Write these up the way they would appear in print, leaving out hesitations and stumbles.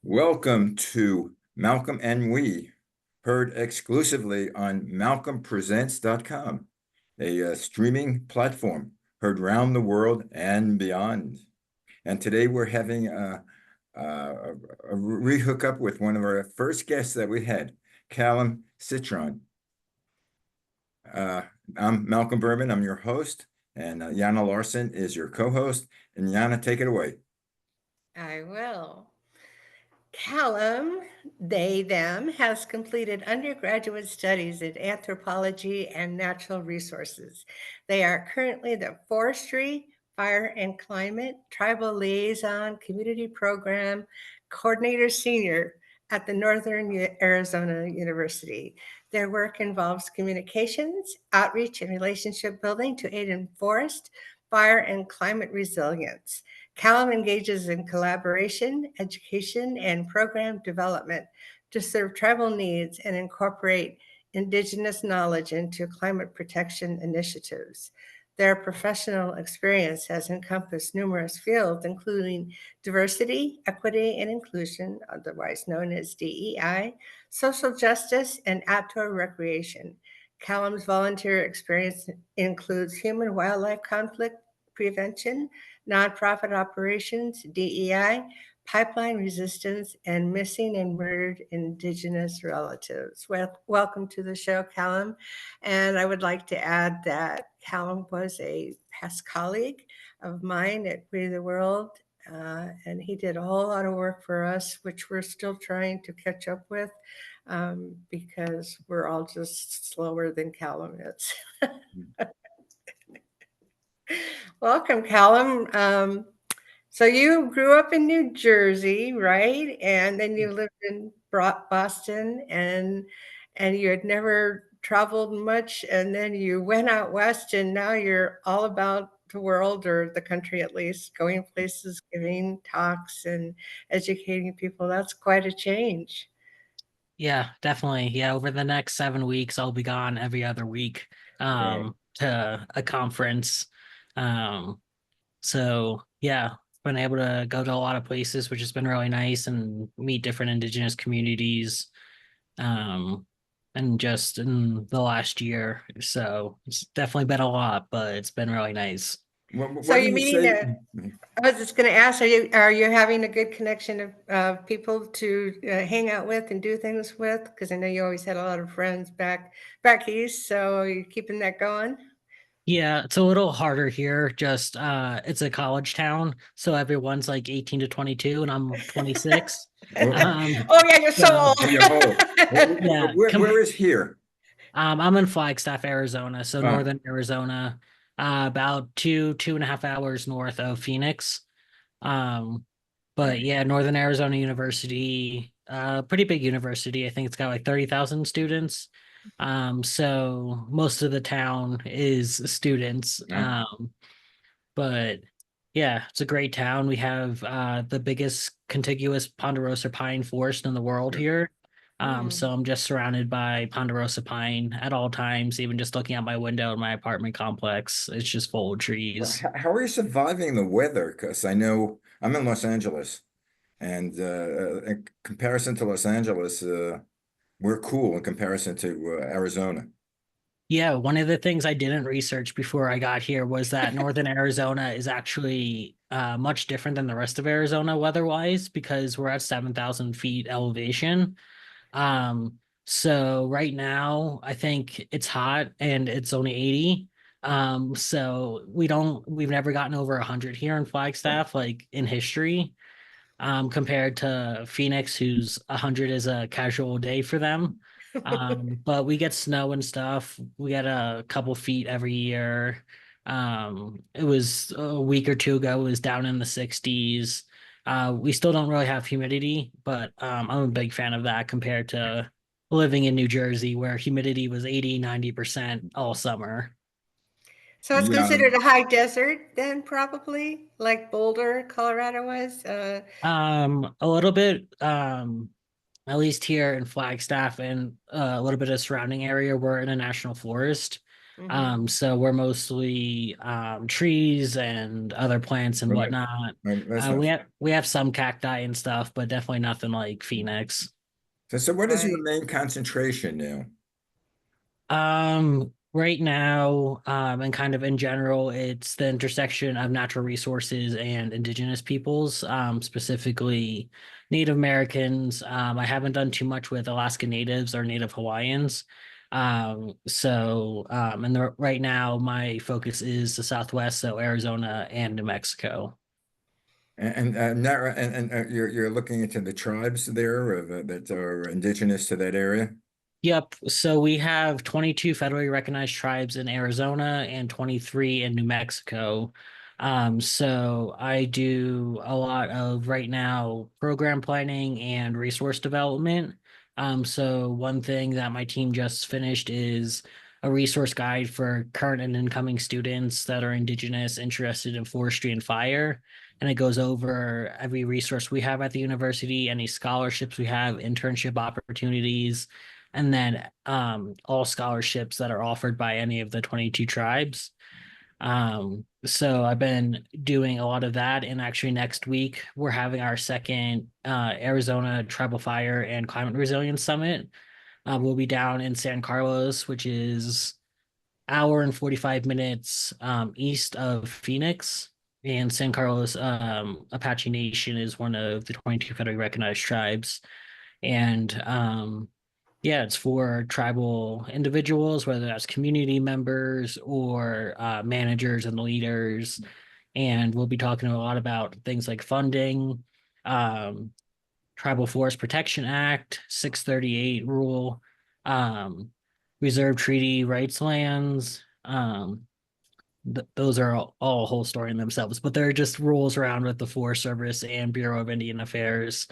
Welcome to Malcolm and We, heard exclusively on malcolmpresents.com, a streaming platform heard around the world and beyond. And today we're having a re-hookup with one of our first guests that we had, Callum Cintron. I'm Malcolm Berman, I'm your host, and Jana Larson is your co-host. And Jana, take it away. I will. Callum, they, them, has completed undergraduate studies in anthropology and natural resources. They are currently the Forestry, Fire and Climate Tribal Liaison Community Program Coordinator Senior at the Northern Arizona University. Their work involves communications, outreach, and relationship building to aid in forest, fire, and climate resilience. Callum engages in collaboration, education, and program development to serve tribal needs and incorporate indigenous knowledge into climate protection initiatives. Their professional experience has encompassed numerous fields, including diversity, equity, and inclusion, otherwise known as DEI, social justice, and outdoor recreation. Callum's volunteer experience includes human wildlife conflict prevention, nonprofit operations, DEI, pipeline resistance, and missing and murdered Indigenous relatives. Welcome to the show, Callum. And I would like to add that Callum was a past colleague of mine at We the World, and he did a whole lot of work for us, which we're still trying to catch up with because we're all just slower than Callum is. Welcome, Callum. So you grew up in New Jersey, right? And then you lived in Boston, and you had never traveled much, and then you went out west, and now you're all about the world or the country at least, going places, giving talks, and educating people. That's quite a change. Yeah, definitely. Yeah, over the next 7 weeks, I'll be gone every other week Wow. to a conference. Um, so yeah, been able to go to a lot of places, which has been really nice and meet different indigenous communities. Um, and just in the last year. So it's definitely been a lot, but it's been really nice. So What do you're you meeting say? I was just going to ask, are you having a good connection of people to hang out with and do things with? Because I know you always had a lot of friends back east, so are you keeping that going? Yeah, it's a little harder here. Just it's a college town, so everyone's like 18 to 22 and I'm 26. Oh, Oh yeah, you're so So old. oh, you're old. yeah, Where is here? I'm in Flagstaff, Arizona, so Uh, northern Arizona, about 2.5 hours north of Phoenix. Um, but yeah, Northern Arizona University, pretty big university. I think it's got like 30,000 students. So most of the town is students. uh, But yeah, it's a great town. We have the biggest contiguous ponderosa pine forest in the world here. Hmm. So I'm just surrounded by ponderosa pine at all times, even just looking out my window in my apartment complex. It's just full of trees. how are you surviving the weather? Because I know I'm in Los Angeles, and in comparison to Los Angeles, we're cool in comparison to Arizona. Yeah, one of the things I didn't research before I got here was that northern Arizona is actually much different than the rest of Arizona weather-wise because we're at 7,000 feet elevation. Um, so right now I think it's hot and it's only 80. So we've never gotten over 100 here in Flagstaff, like in history, compared to Phoenix, who's 100 is a casual day for them. But we get snow and stuff. We get a couple feet every year. It was a week or two ago, it was down in the 60s. We still don't really have humidity, but I'm a big fan of that compared to living in New Jersey where humidity was 80, 90% all summer. So it's Yeah, considered a high desert then, probably, like Boulder, Colorado was. A little bit, at least here in Flagstaff and a little bit of surrounding area, we're in a national forest. Mhm. So we're mostly trees and other plants and Well, whatnot. that's not. We have some cacti and stuff, but definitely nothing like Phoenix. So what is your Right. main concentration now? Right now, and kind of in general, it's the intersection of natural resources and indigenous peoples, specifically Native Americans. I haven't done too much with Alaska Natives or Native Hawaiians. Right now, my focus is the Southwest, so Arizona and New Mexico. You're looking into the tribes there that are indigenous to that area. Yep. So we have 22 federally recognized tribes in Arizona and 23 in New Mexico. So I do a lot of right now program planning and resource development. So one thing that my team just finished is a resource guide for current and incoming students that are Indigenous interested in forestry and fire. And it goes over every resource we have at the university, any scholarships we have, internship opportunities, and then all scholarships that are offered by any of the 22 tribes. So I've been doing a lot of that, and actually next week we're having our second Arizona Tribal Fire and Climate Resilience Summit. We'll be down in San Carlos, which is hour and 45 minutes east of Phoenix. And San Carlos Apache Nation is one of the 22 federally recognized tribes. And yeah, it's for tribal individuals, whether that's community members or managers and leaders. And we'll be talking a lot about things like funding, um, Tribal Forest Protection Act, 638 rule, um, reserve treaty rights lands. Those are all a whole story in themselves, but they're just rules around with the Forest Service and Bureau of Indian Affairs,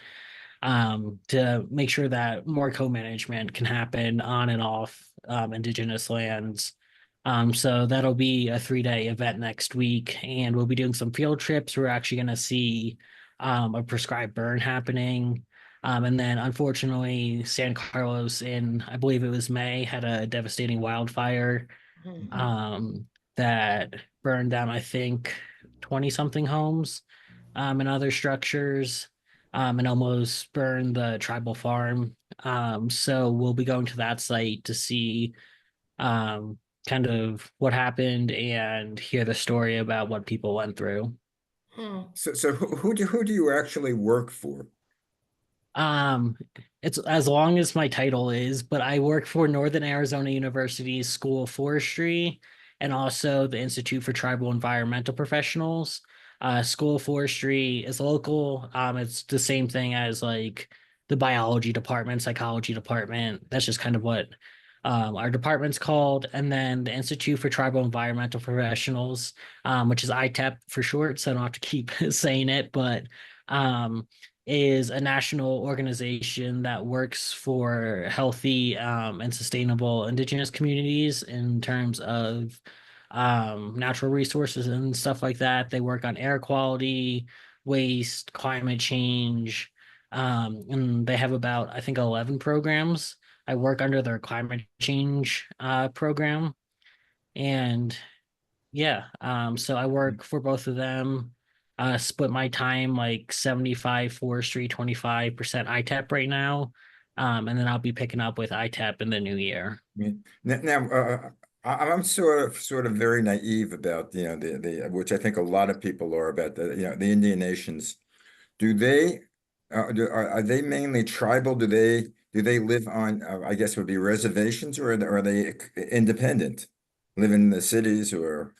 to make sure that more co-management can happen on and off indigenous lands. So that'll be a 3-day event next week, and we'll be doing some field trips. We're actually going to see a prescribed burn happening. And then, unfortunately, San Carlos in, I believe it was May, had a devastating wildfire Mhm. um, that burned down, I think, 20 something homes and other structures, and almost burned the tribal farm. So we'll be going to that site to see um, kind of what happened and hear the story about what people went through. Hmm. So who do you actually work for? Um, it's as long as my title is, but I work for Northern Arizona University's School of Forestry and also the Institute for Tribal Environmental Professionals. School of Forestry is local. It's the same thing as like the biology department, psychology department. That's just kind of what our department's called. And then the Institute for Tribal Environmental Professionals, which is ITEP for short, so I don't have to keep saying it, but um, is a national organization that works for healthy and sustainable indigenous communities in terms of natural resources and stuff like that. They work on air quality, waste, climate change, and they have about, I think, 11 programs. I work under their climate change program. And yeah. So I work for both of them. Split my time like 75 forestry, 25% ITEP right now. And then I'll be picking up with ITEP in the new year. I'm sort of very naive about the which I think a lot of people are about the Indian nations. Do they are they mainly tribal? Do they live on I guess it would be reservations, or are they independent, live in the cities or?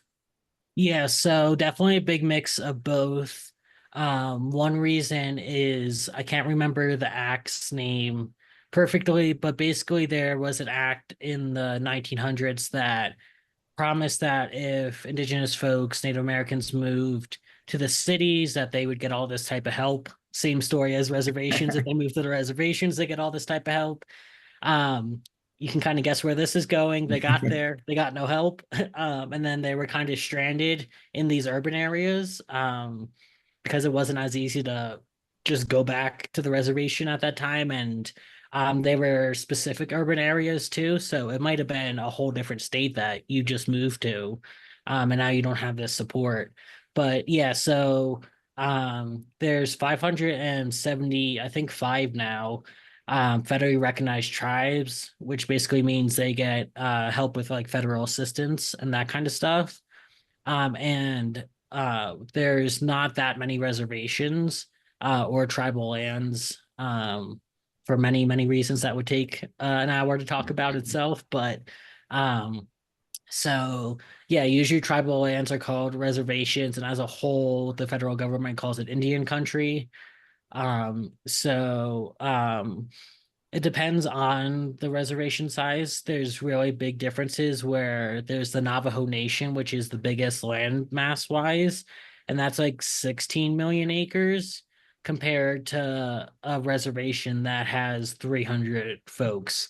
Yeah, so definitely a big mix of both. One reason is I can't remember the act's name perfectly, but basically there was an act in the 1900s that promised that if indigenous folks, Native Americans moved to the cities, that they would get all this type of help. Same story as reservations. If they move to the reservations, they get all this type of help. Um, you can kind of guess where this is going. They got there, they got no help. And then they were kind of stranded in these urban areas because it wasn't as easy to just go back to the reservation at that time. And They were specific urban areas too, so it might have been a whole different state that you just moved to, and now you don't have this support. But yeah, so there's 570, I think five now, federally recognized tribes, which basically means they get help with like federal assistance and that kind of stuff. And there's not that many reservations or tribal lands for many, many reasons that would take an hour to talk about itself. But um, so, yeah, usually tribal lands are called reservations, and as a whole, the federal government calls it Indian country. It depends on the reservation size. There's really big differences where there's the Navajo Nation, which is the biggest land mass wise, and that's like 16 million acres compared to a reservation that has 300 folks.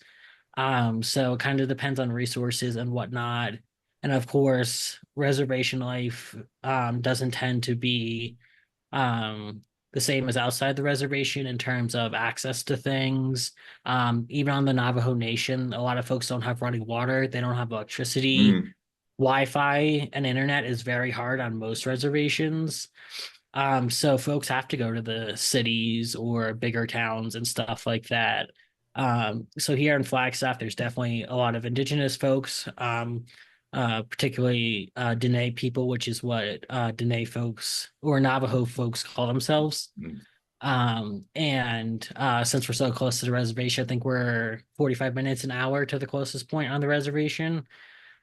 So it kind of depends on resources and whatnot. And of course, reservation life doesn't tend to be um, the same as outside the reservation in terms of access to things. Even on the Navajo Nation, a lot of folks don't have running water, they don't have electricity. Mm, Wi-Fi and internet is very hard on most reservations. So folks have to go to the cities or bigger towns and stuff like that. So here in Flagstaff, there's definitely a lot of indigenous folks, particularly Dene people, which is what Dene folks or Navajo folks call themselves. mm. And since we're so close to the reservation, I think we're 45 minutes an hour to the closest point on the reservation.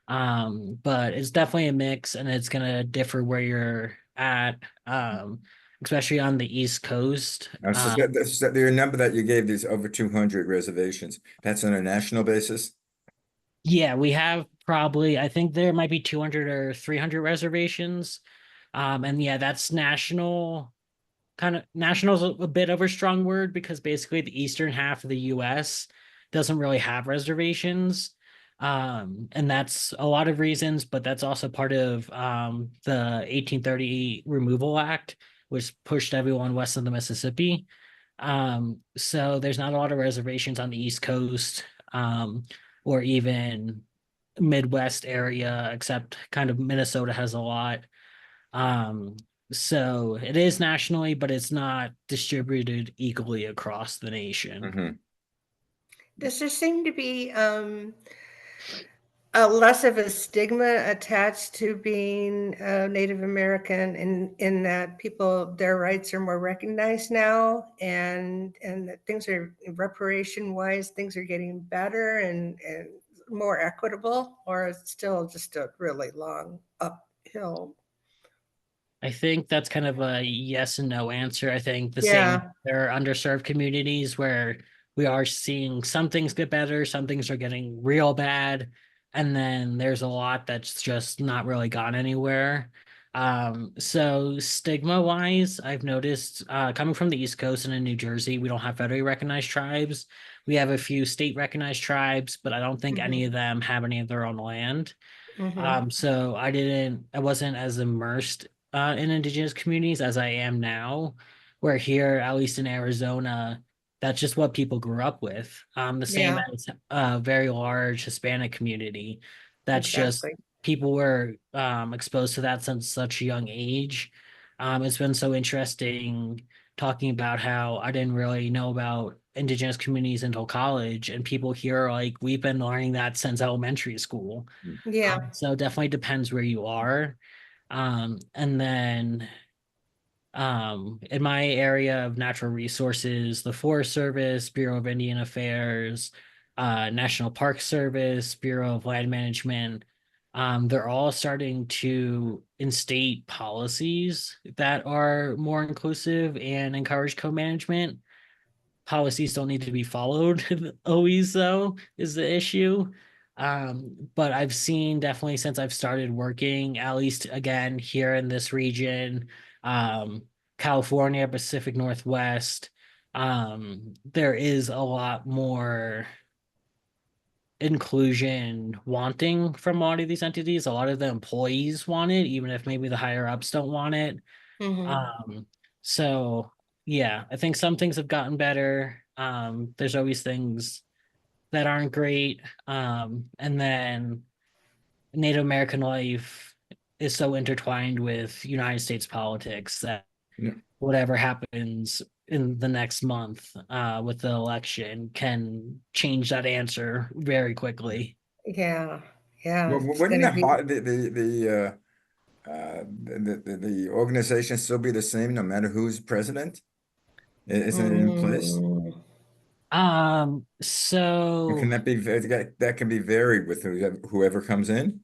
But it's definitely a mix and it's gonna differ where you're at, especially on the East Coast. So the number that you gave, these over 200 reservations, that's on a national basis? Yeah, we have probably, I think there might be 200 or 300 reservations. And yeah, that's national. Kind of national is a bit of a strong word because basically the eastern half of the US doesn't really have reservations. And that's a lot of reasons, but that's also part of the 1830 Removal Act, which pushed everyone west of the Mississippi. So there's not a lot of reservations on the East Coast, or even Midwest area, except kind of Minnesota has a lot. Um, so it is nationally, but it's not distributed equally across the nation. Mhm. Does there seem to be a less of a stigma attached to being Native American in that people, their rights are more recognized now and that things are reparation wise, things are getting better and more equitable, or it's still just a really long uphill? I think that's kind of a yes and no answer. I think the same, Yeah. there are underserved communities where we are seeing some things get better, some things are getting real bad, and then there's a lot that's just not really gone anywhere. So stigma wise, I've noticed coming from the East Coast and in New Jersey, we don't have federally recognized tribes. We have a few state recognized tribes, but I don't think any Hmm. of them have any of their own land. Hmm. So I wasn't as immersed in indigenous communities as I am now, where here, at least in Arizona, that's just what people grew up with. The same Yeah, as a very large Hispanic community. That's just exactly. people were exposed to that since such a young age. It's been so interesting talking about how I didn't really know about indigenous communities until college, and people here are like, we've been learning that since elementary school. Yeah. So it definitely depends where you are. And then in my area of natural resources, the Forest Service, Bureau of Indian Affairs, National Park Service, Bureau of Land Management, they're all starting to instate policies that are more inclusive and encourage co-management. Policies don't need to be followed always, though, is the issue. But I've seen definitely since I've started working, at least again here in this region, um, California, Pacific Northwest, there is a lot more inclusion wanting from a lot of these entities. A lot of the employees want it, even if maybe the higher ups don't want it. Hmm. Um, so yeah, I think some things have gotten better. There's always things that aren't great. And then Native American life is so intertwined with United States politics that Yeah. whatever happens in the next month with the election can change that answer very quickly. Yeah. Yeah. Well, It's wouldn't going to the be. the organization still be the same no matter who's president? Isn't it in place? Mm, Or can So that be that can be varied with whoever comes in?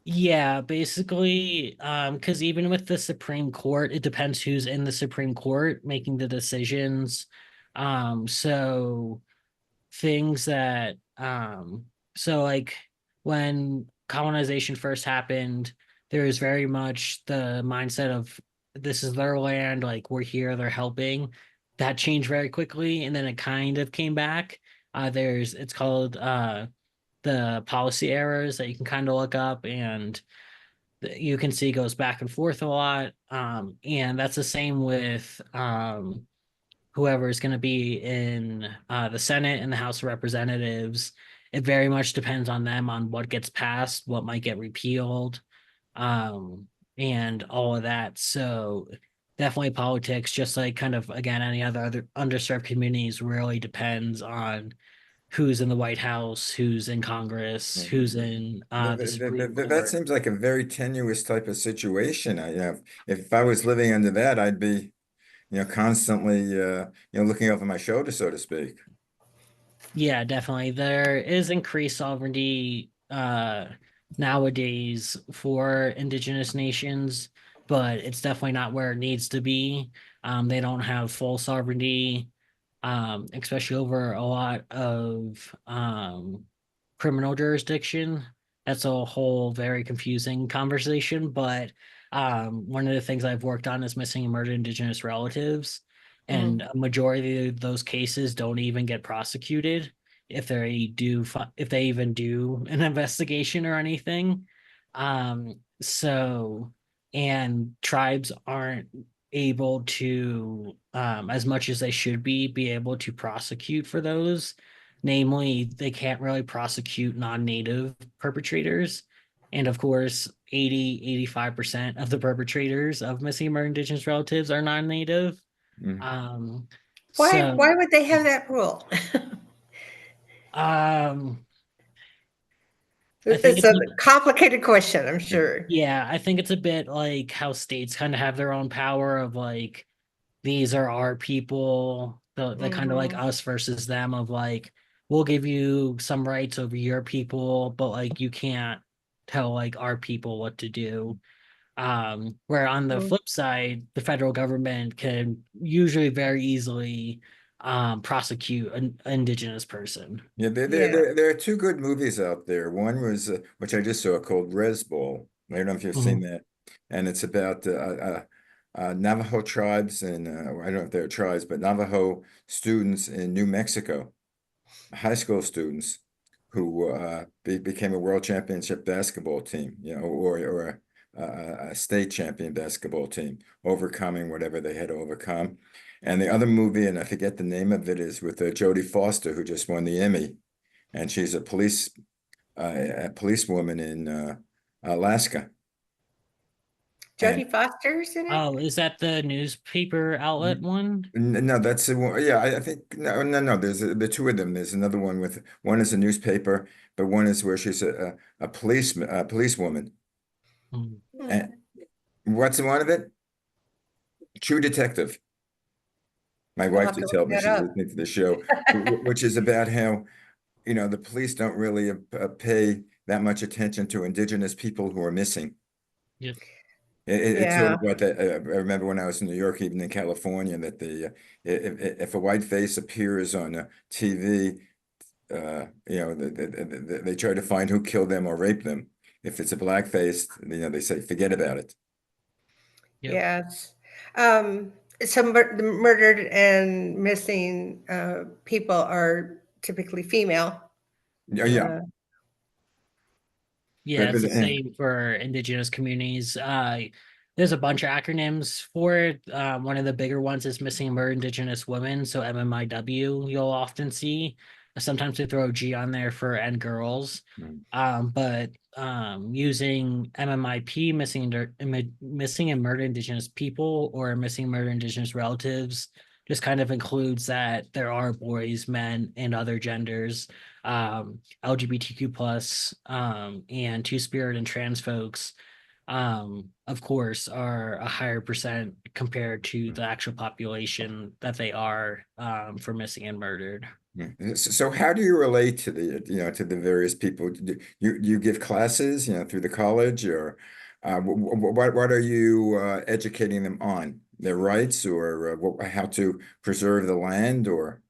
yeah, basically, because even with the Supreme Court, it depends who's in the Supreme Court making the decisions. So things that so like when colonization first happened, there was very much the mindset of this is their land, like we're here, they're helping. That changed very quickly, and then it kind of came back. There's it's called the policy errors that you can kind of look up, and you can see goes back and forth a lot. And that's the same with whoever is going to be in the Senate and the House of Representatives. It very much depends on them on what gets passed, what might get repealed, um, and all of that. So definitely politics, just like kind of again any other underserved communities, really depends on who's in the White House, who's in Congress, who's in the Supreme That Court. seems like a very tenuous type of situation. If I was living under that, I'd be, constantly, looking over my shoulder, so to speak. Yeah, definitely. There is increased sovereignty nowadays for indigenous nations, but it's definitely not where it needs to be. They don't have full sovereignty, especially over a lot of criminal jurisdiction. That's a whole very confusing conversation, but one of the things I've worked on is missing and murdered indigenous relatives, and mm. a majority of those cases don't even get prosecuted if they do if they even do an investigation or anything. So and tribes aren't able to as much as they should be able to prosecute for those. Namely, they can't really prosecute non-native perpetrators, and of course 85% of the perpetrators of missing and murdered indigenous relatives are non-native. Mm. um Why? so Why would they have that rule? um I think It's it's a complicated question, I'm Yeah. sure. yeah, I think it's a bit like how states kind of have their own power of like these are our people, the kind of like Hmm. us versus them of like we'll give you some rights over your people, but like you can't tell like our people what to do. Where on the flip side, the federal government can usually very easily prosecute an indigenous person. Yeah, Yeah. there are two good movies out there. One was, which I just saw, called Res Ball. I don't know if you've seen Mhm. that. And it's about Navajo tribes and I don't know if they're tribes, but Navajo students in New Mexico, high school students who became a world championship basketball team, or a state champion basketball team, overcoming whatever they had to overcome. And the other movie, and I forget the name of it, is with Jodie Foster, who just won the Emmy, and she's a policewoman in Alaska. And Jodie Foster's in it? Oh, is that the newspaper outlet one? no, that's the one. Yeah, I think no, no, no. There's the two of them. There's another one with one is a newspaper, but one is where she's a policeman, a policewoman. Mm. And what's the one of it? True Detective. My I'll wife have to just look told me that she's up. listening to the show, which is about how, the police don't really pay that much attention to indigenous people who are missing. Yep. It's sort Yeah. of what that, I remember when I was in New York, even in California, that if a white face appears on TV, they try to find who killed them or raped them. If it's a black face, they say forget about it. Yep. Yes. Some the murdered and missing people are typically female. Yeah, yeah, Uh, Yeah, it's but the same for indigenous communities. There's a bunch of acronyms for it. One of the bigger ones is Missing and Murdered Indigenous Women, so MMIW. You'll often see. Sometimes they throw a G on there for and girls, Mm. but using MMIP, missing and murdered Indigenous people, or missing and murdered Indigenous relatives, just kind of includes that there are boys, men, and other genders, LGBTQ plus, and two-spirit and trans folks, of course, are a higher percent compared to the actual population that they are, for missing and murdered. So how do you relate to to the various people? Do you give classes, through the college, or what are you educating them on? Their rights, or how to preserve the land, or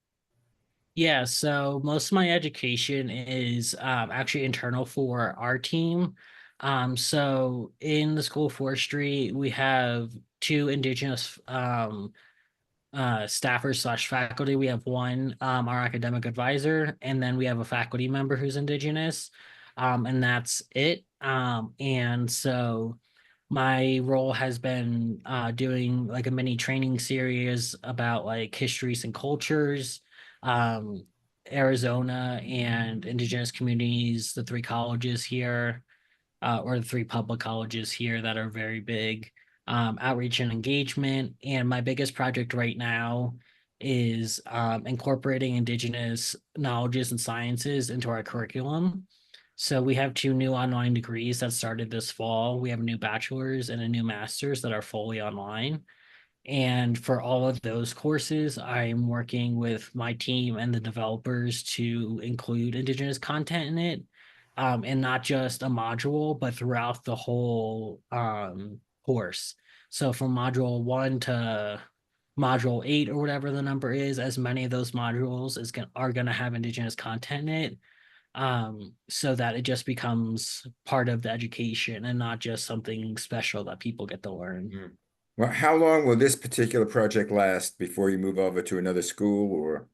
Yeah, so most of my education is actually internal for our team. So in the School of Forestry, we have two Indigenous staffers slash faculty. We have one, our academic advisor, and then we have a faculty member who's Indigenous, and that's it. And so my role has been doing like a mini training series about like histories and cultures, um, Arizona and Indigenous communities, the three colleges here, or the three public colleges here that are very big, outreach and engagement. And my biggest project right now is incorporating Indigenous knowledges and sciences into our curriculum. So we have two new online degrees that started this fall. We have a new bachelor's and a new master's that are fully online. And for all of those courses, I'm working with my team and the developers to include Indigenous content in it, and not just a module, but throughout the whole course. So from module 1 to module 8 or whatever the number is, as many of those modules are going to have Indigenous content in it, so that it just becomes part of the education and not just something special that people get to learn. Mm. Well, how long will this particular project last before you move over to another school, or?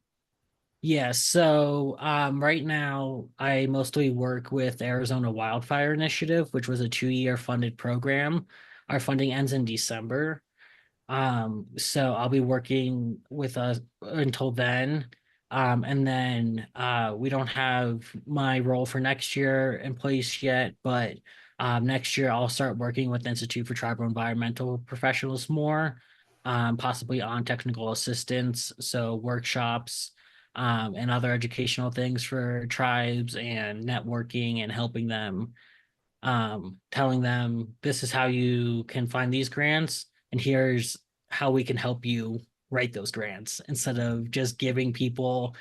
Yeah, so right now I mostly work with Arizona Wildfire Initiative, which was a 2-year funded program. Our funding ends in December. So I'll be working with us until then. And then we don't have my role for next year in place yet, but next year I'll start working with the Institute for Tribal Environmental Professionals more, possibly on technical assistance, so workshops, and other educational things for tribes and networking and helping them, telling them this is how you can find these grants, and here's how we can help you write those grants, instead of just giving people,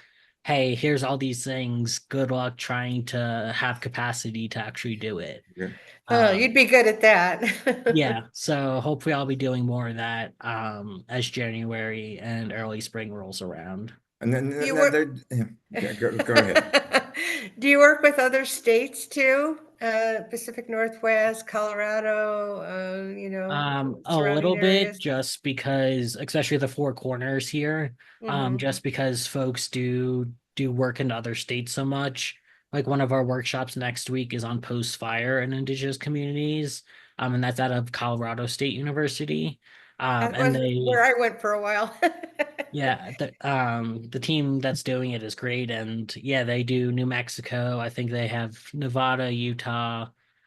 hey, here's all these things, good luck trying to have capacity to actually do it. Yeah. Oh, um you'd be good at that. yeah, so hopefully I'll be doing more of that as January and early spring rolls around. And then Do you work? yeah, go ahead. Do you work with other states too? Pacific Northwest, Colorado, A little surrounding bit, areas? just because, especially the four corners here, Hmm. just because folks do work in other states so much. Like one of our workshops next week is on post fire and indigenous communities, and that's out of Colorado State University. That And was they where I went for a while. Yeah, the team that's doing it is great, and yeah, they do New Mexico. I think they have Nevada, Utah.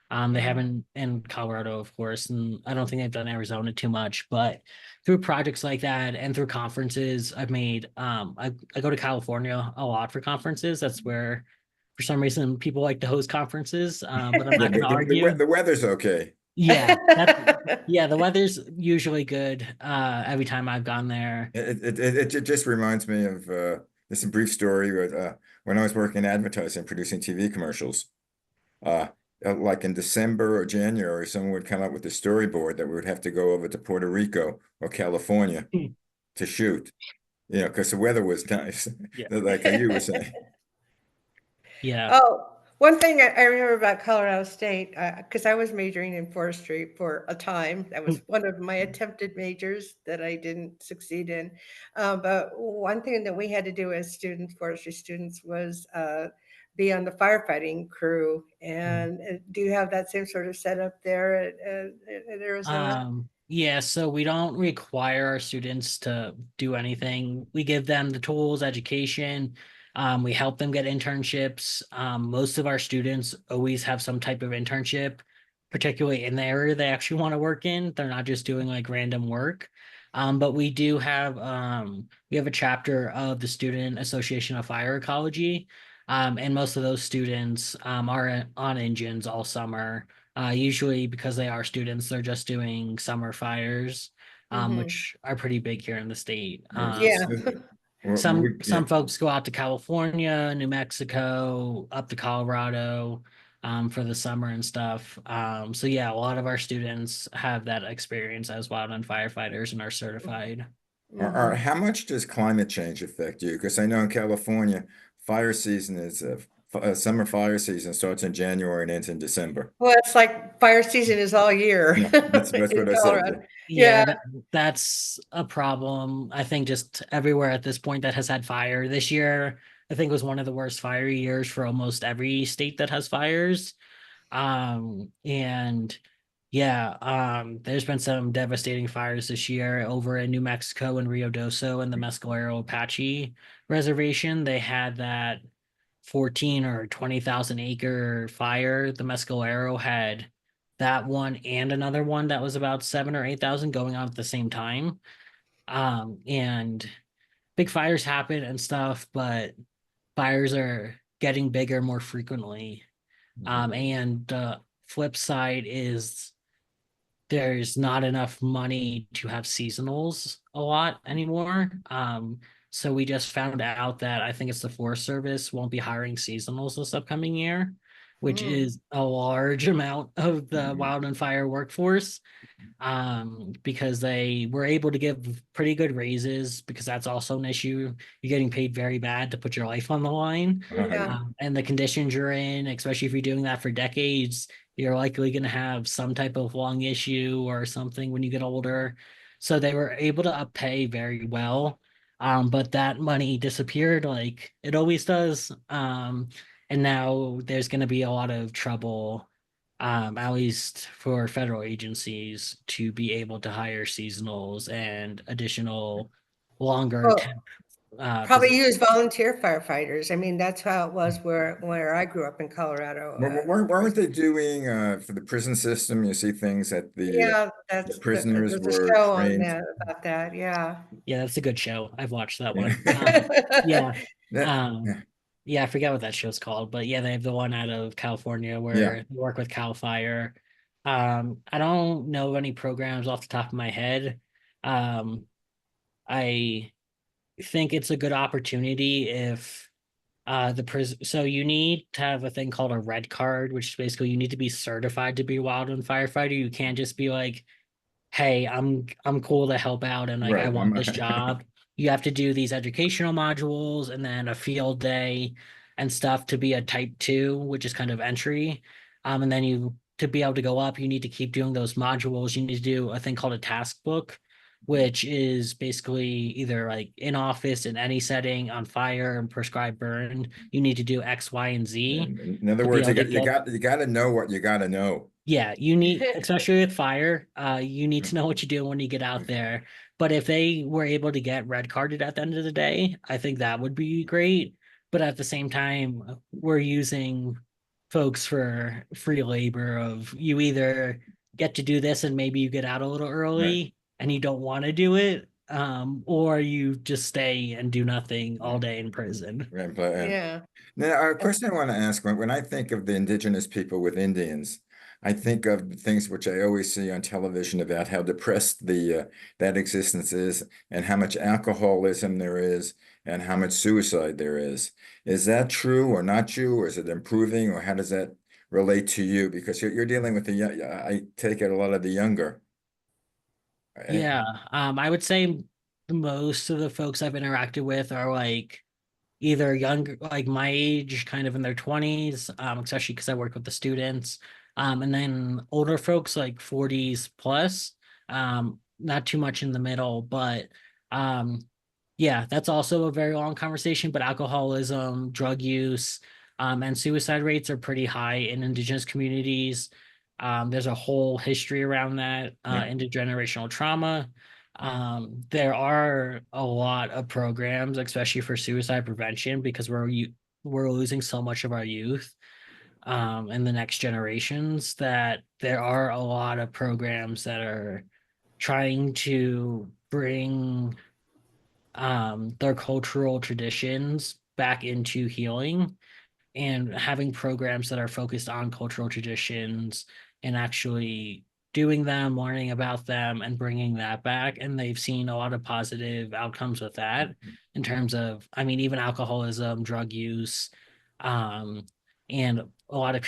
They Mhm. haven't in Colorado, of course, and I don't think they've done Arizona too much. But through projects like that and through conferences, I've made. I go to California a lot for conferences. That's where, for some reason, people like to host conferences. But I'm Yeah, not going to argue. the weather's okay. Yeah, the weather's usually good. Every time I've gone there. It just reminds me of this brief story with when I was working in advertising, producing TV commercials. Uh, like in December or January, someone would come up with a storyboard that we would have to go over to Puerto Rico or California to shoot, because the weather was nice, Yeah. like you were saying. Yeah. Oh, one thing I remember about Colorado State, because I was majoring in forestry for a time. That was one of my attempted majors that I didn't succeed in. But one thing that we had to do as students, forestry students, was be on the firefighting crew. Mm. And do you have that same sort of setup there at Arizona? Yeah, so we don't require our students to do anything. We give them the tools, education. We help them get internships. Most of our students always have some type of internship, particularly in the area they actually want to work in. They're not just doing like random work. But we have a chapter of the Student Association of Fire Ecology. And most of those students are on engines all summer. Usually because they are students, they're just doing summer fires, Hmm. which are pretty big here in the state. Yeah. Some folks go out to California, New Mexico, up to Colorado, for the summer and stuff. So yeah, a lot of our students have that experience as wildland firefighters and are certified. Hmm. How much does climate change affect you? Because I know in California, fire season is summer fire season starts in January and ends in December. Well, it's like fire season is all year Yeah, that's in what I said. Colorado. Yeah, Yeah. that's a problem. I think just everywhere at this point that has had fire this year, I think was one of the worst fire years for almost every state that has fires. And yeah, there's been some devastating fires this year over in New Mexico and Rio Doso and the Mescalero Apache Reservation. They had that 14 or 20,000 acre fire. The Mescalero had that one and another one that was about 7 or 8,000 going on at the same time. And big fires happen and stuff, but fires are getting bigger more frequently. And the flip side is there's not enough money to have seasonals a lot anymore. So we just found out that I think it's the Forest Service won't be hiring seasonals this upcoming year, which Mm. is a large amount of the Mhm. wild and fire workforce, because they were able to give pretty good raises because that's also an issue. You're getting paid very bad to put your life on the line. Yeah. Yeah. And the conditions you're in, especially if you're doing that for decades, you're likely going to have some type of lung issue or something when you get older. So they were able to up pay very well. But that money disappeared like it always does. And now there's going to be a lot of trouble, at least for federal agencies to be able to hire seasonals and additional longer Well, temp probably positions. use volunteer firefighters. I mean, that's how it was where I grew up in Colorado. Weren't they doing for the prison system? You see things that Yeah, the that's prisoners there's a were show on trained. that about that. Yeah. Yeah, that's a good show. I've watched that Yeah. one. Yeah. That, Um, yeah. yeah, I forget what that show's called, but yeah, they have the one out of California Yeah. where they work with Cal Fire. I don't know of any programs off the top of my head. Um, I think it's a good opportunity if the prison. So you need to have a thing called a red card, which is basically you need to be certified to be a wildland firefighter. You can't just be like, hey, I'm cool to help out and like I Right. want this job. You have to do these educational modules and then a field day and stuff to be a type two, which is kind of entry. And then you to be able to go up, you need to keep doing those modules. You need to do a thing called a task book, which is basically either like in office in any setting on fire and prescribed burn. You need to do X, Y, and Z In other to be words, able to get. you got to know what you got to know. Yeah, you need, especially with fire, you need to know what you're doing when you get out there. But if they were able to get red carded at the end of the day, I think that would be great. But at the same time, we're using folks for free labor of you either get to do this and maybe you get out a little Right. early and you don't want to do it, or you just stay and do nothing Yeah. all day in prison. Right. But, Yeah. now, a question I want to ask when I think of the indigenous people with Indians, I think of things which I always see on television about how depressed the that existence is and how much alcoholism there is and how much suicide there is. Is that true or not true, or is it improving, or how does that relate to you? Because you're dealing with the young, I take it a lot of the younger. Eh, Yeah, I would say most of the folks I've interacted with are like either younger, like my age, kind of in their 20s, especially because I work with the students. And then older folks like 40s plus, not too much in the middle, but um, yeah, that's also a very long conversation. But alcoholism, drug use, and suicide rates are pretty high in indigenous communities. There's a whole history around that, Yeah. intergenerational trauma. There are a lot of programs, especially for suicide prevention, because we're losing so much of our youth, and the next generations, that there are a lot of programs that are trying to bring their cultural traditions back into healing, and having programs that are focused on cultural traditions and actually doing them, learning about them, and bringing that back. And they've seen a lot of positive outcomes with that, in terms of, I mean, even alcoholism, drug use, um, and a lot of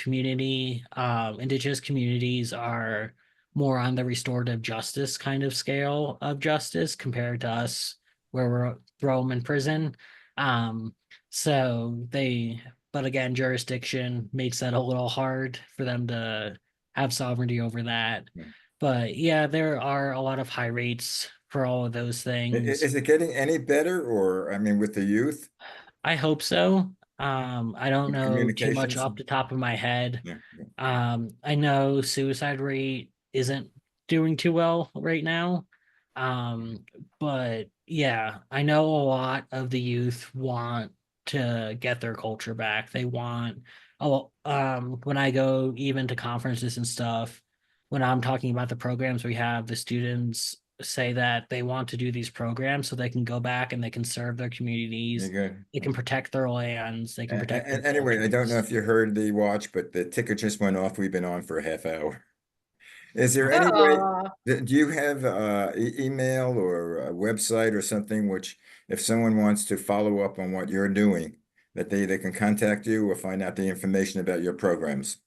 indigenous communities are more on the restorative justice kind of scale of justice compared to us, where we're throw them in prison. Um, so they, but again, jurisdiction makes that a little hard for them to have sovereignty over that. Yeah. But yeah, there are a lot of high rates for all of those things. Is it getting any better, or I mean, with the youth, I hope so. I don't with know too much communications? off the top of my head. Yeah. Yeah. I know suicide rate isn't doing too well right now. Um, but yeah, I know a lot of the youth want to get their culture back. They want, oh, when I go even to conferences and stuff, when I'm talking about the programs we have, the students say that they want to do these programs so they can go back and they can serve their You communities, good? they can protect their lands, they can protect their And anyway, I don't know cultures. if you heard the watch, but the ticker just went off. We've been on for a half hour. Is there any way, Oh, do you have email or a website or something which, if someone wants to follow up on what you're doing, that they can contact you or find out the information about your programs?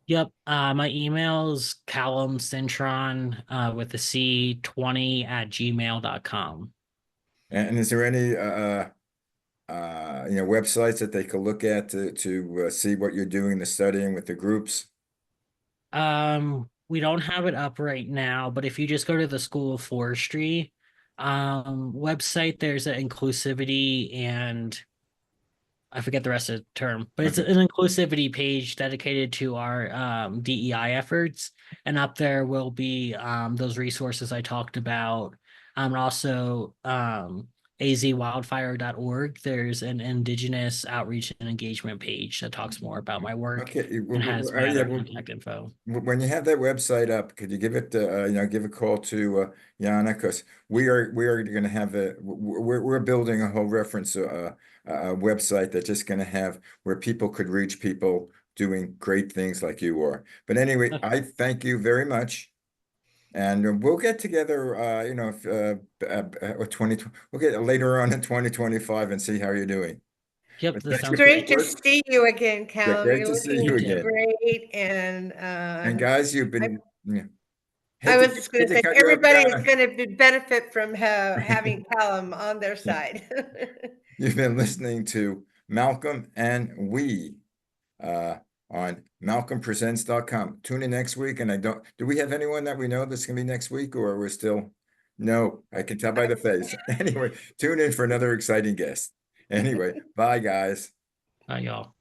Yep. My email's Callum Cintron, with the C20 at gmail.com. And is there any websites that they could look at to see what you're doing, the studying with the groups? We don't have it up right now, but if you just go to the School of Forestry website, there's an inclusivity and I forget the rest of the term, but it's Okay. an inclusivity page dedicated to our DEI efforts. And up there will be those resources I talked about. And also azwildfire.org. There's an indigenous outreach and engagement page that talks more about my work Okay. and has my Yeah. other contact info. When you have that website up, could you give it, give a call to Yana, because we are going to have we're building a whole reference website that's just going to have where people could reach people doing great things like you are. But anyway, I thank you very much, and we'll get together, if, 20, we'll get later on in 2025 and see how you're doing. Yep, But that thank it's you sounds for great great. your to work. see you again, Yeah, Callum. great You're to see You you looking too. again. great, and And guys, you've I, been, yeah. I Hate to, was just going hate to to say cut you off, everybody is Yana. going to benefit from having Callum on their side. You've been listening to Malcolm and We uh, on malcolmpresents.com. Tune in next week. And do we have anyone that we know that's going to be next week, or we're still? No, I can tell by the face. Anyway, tune in for another exciting guest. Anyway, bye, guys. Y'all.